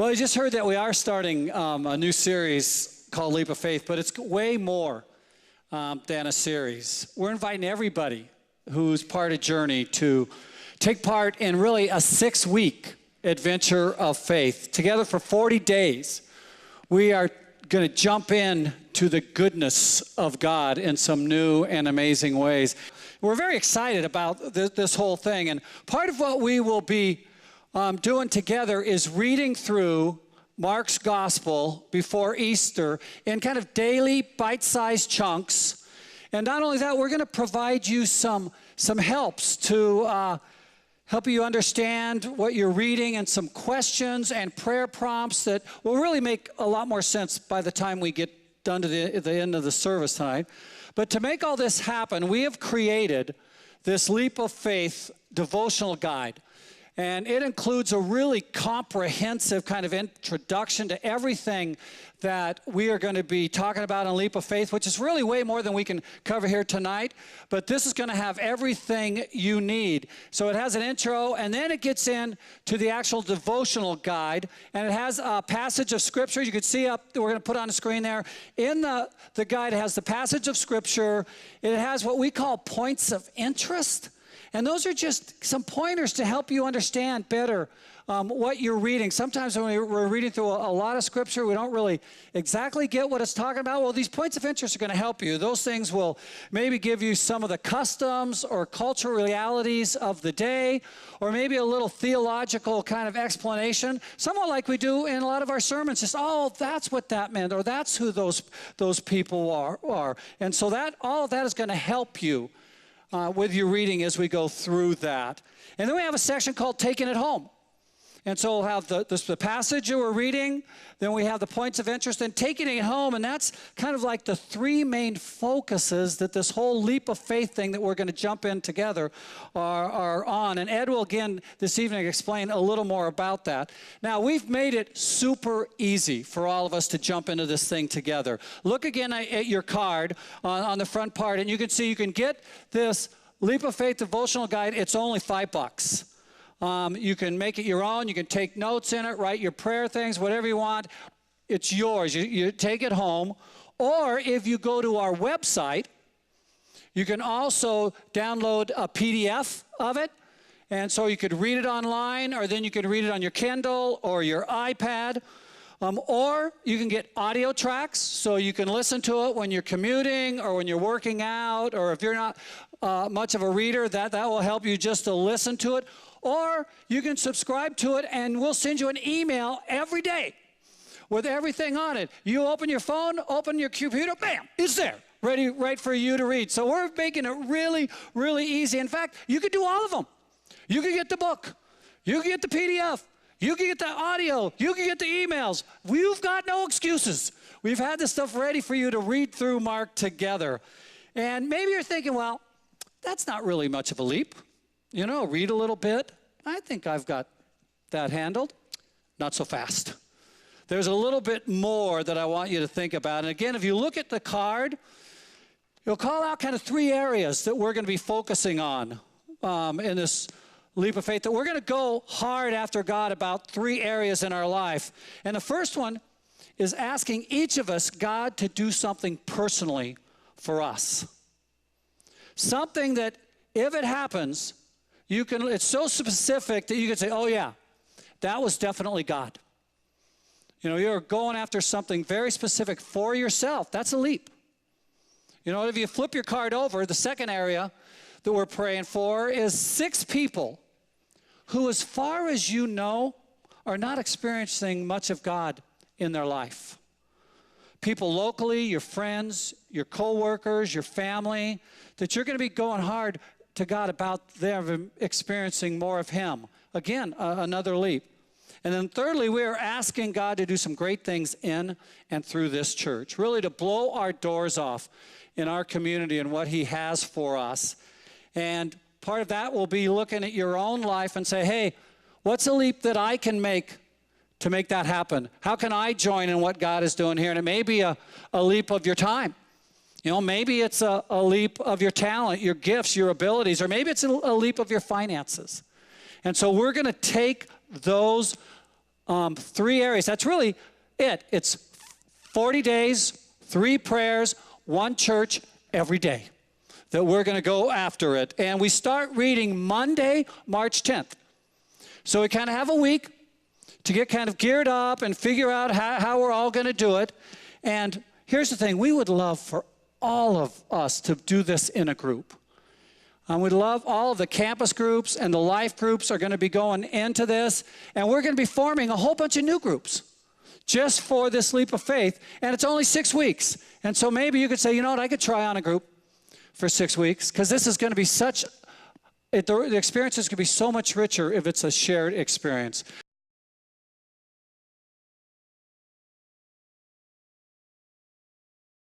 Well, you just heard that we are starting a new series called Leap of Faith, but it's way more than a series. We're inviting everybody who's part of Journey to take part in really a 6-week adventure of faith. Together for 40 days, we are going to jump in to the goodness of God in some new and amazing ways. We're very excited about this whole thing, and part of what we will be doing together is reading through Mark's gospel before Easter in kind of daily bite-sized chunks. And not only that, we're going to provide you some helps to help you understand what you're reading, and some questions and prayer prompts that will really make a lot more sense by the time we get done to the end of the service tonight. But to make all this happen, we have created this Leap of Faith devotional guide. And it includes a really comprehensive kind of introduction to everything that we are going to be talking about in Leap of Faith, which is really way more than we can cover here tonight. But this is going to have everything you need. So it has an intro, and then it gets in to the actual devotional guide. And it has a passage of Scripture. You can see up, we're going to put on the screen there. In the guide, it has the passage of Scripture. It has what we call points of interest. And those are just some pointers to help you understand better what you're reading. Sometimes when we're reading through a lot of Scripture, we don't really exactly get what it's talking about. Well, these points of interest are going to help you. Those things will maybe give you some of the customs or cultural realities of the day, or maybe a little theological kind of explanation, somewhat like we do in a lot of our sermons. Just, oh, that's what that meant, or that's who those people are. And so all of that is going to help you with your reading as we go through that. And then we have a section called Taking It Home. And so we'll have the passage that we're reading, then we have the points of interest, and taking it home, and that's kind of like the 3 main focuses that this whole Leap of Faith thing that we're going to jump in together are on. And Ed will again this evening explain a little more about that. Now, we've made it super easy for all of us to jump into this thing together. Look again at your card on the front part, and you can see you can get this Leap of Faith devotional guide. It's only $5. You can make it your own. You can take notes in it, write your prayer things, whatever you want. It's yours. You take it home. Or if you go to our website, you can also download a PDF of it. And so you could read it online, or then you could read it on your Kindle or your iPad. Or you can get audio tracks, so you can listen to it when you're commuting or when you're working out, or if you're not much of a reader, that will help you just to listen to it. Or you can subscribe to it, and we'll send you an email every day with everything on it. You open your phone, open your computer, bam, it's there, ready right for you to read. So we're making it really, really easy. In fact, you could do all of them. You could get the book. You could get the PDF. You can get the audio. You can get the emails. You've got no excuses. We've had this stuff ready for you to read through Mark together. And maybe you're thinking, well, that's not really much of a leap. You know, read a little bit. I think I've got that handled. Not so fast. There's a little bit more that I want you to think about. And again, if you look at the card, you'll call out kind of 3 areas that we're going to be focusing on in this Leap of Faith, that we're going to go hard after God about 3 areas in our life. And the first one is asking each of us, God, to do something personally for us. Something that, if it happens, it's so specific that you can say, oh yeah, that was definitely God. You know, you're going after something very specific for yourself. That's a leap. You know, if you flip your card over, the second area that we're praying for is 6 people who, as far as you know, are not experiencing much of God in their life. People locally, your friends, your co-workers, your family, that you're going to be going hard to God about them experiencing more of Him. Again, another leap. And then thirdly, we are asking God to do some great things in and through this church, really to blow our doors off in our community and what He has for us. And part of that will be looking at your own life and say, hey, what's a leap that I can make to make that happen? How can I join in what God is doing here? And it may be a leap of your time. You know, maybe it's a leap of your talent, your gifts, your abilities, or maybe it's a leap of your finances. And so we're going to take those 3 areas. That's really it. It's 40 days, 3 prayers, 1 church every day that we're going to go after it. And we start reading Monday, March 10th. So we kind of have a week to get kind of geared up and figure out how we're all going to do it. And here's the thing. We would love for all of us to do this in a group. We'd love all of the campus groups and the life groups are going to be going into this. And we're going to be forming a whole bunch of new groups just for this leap of faith. And it's only 6 weeks. And so maybe you could say, you know what, I could try on a group for 6 weeks, because this is going to be the experience is going to be so much richer if it's a shared experience.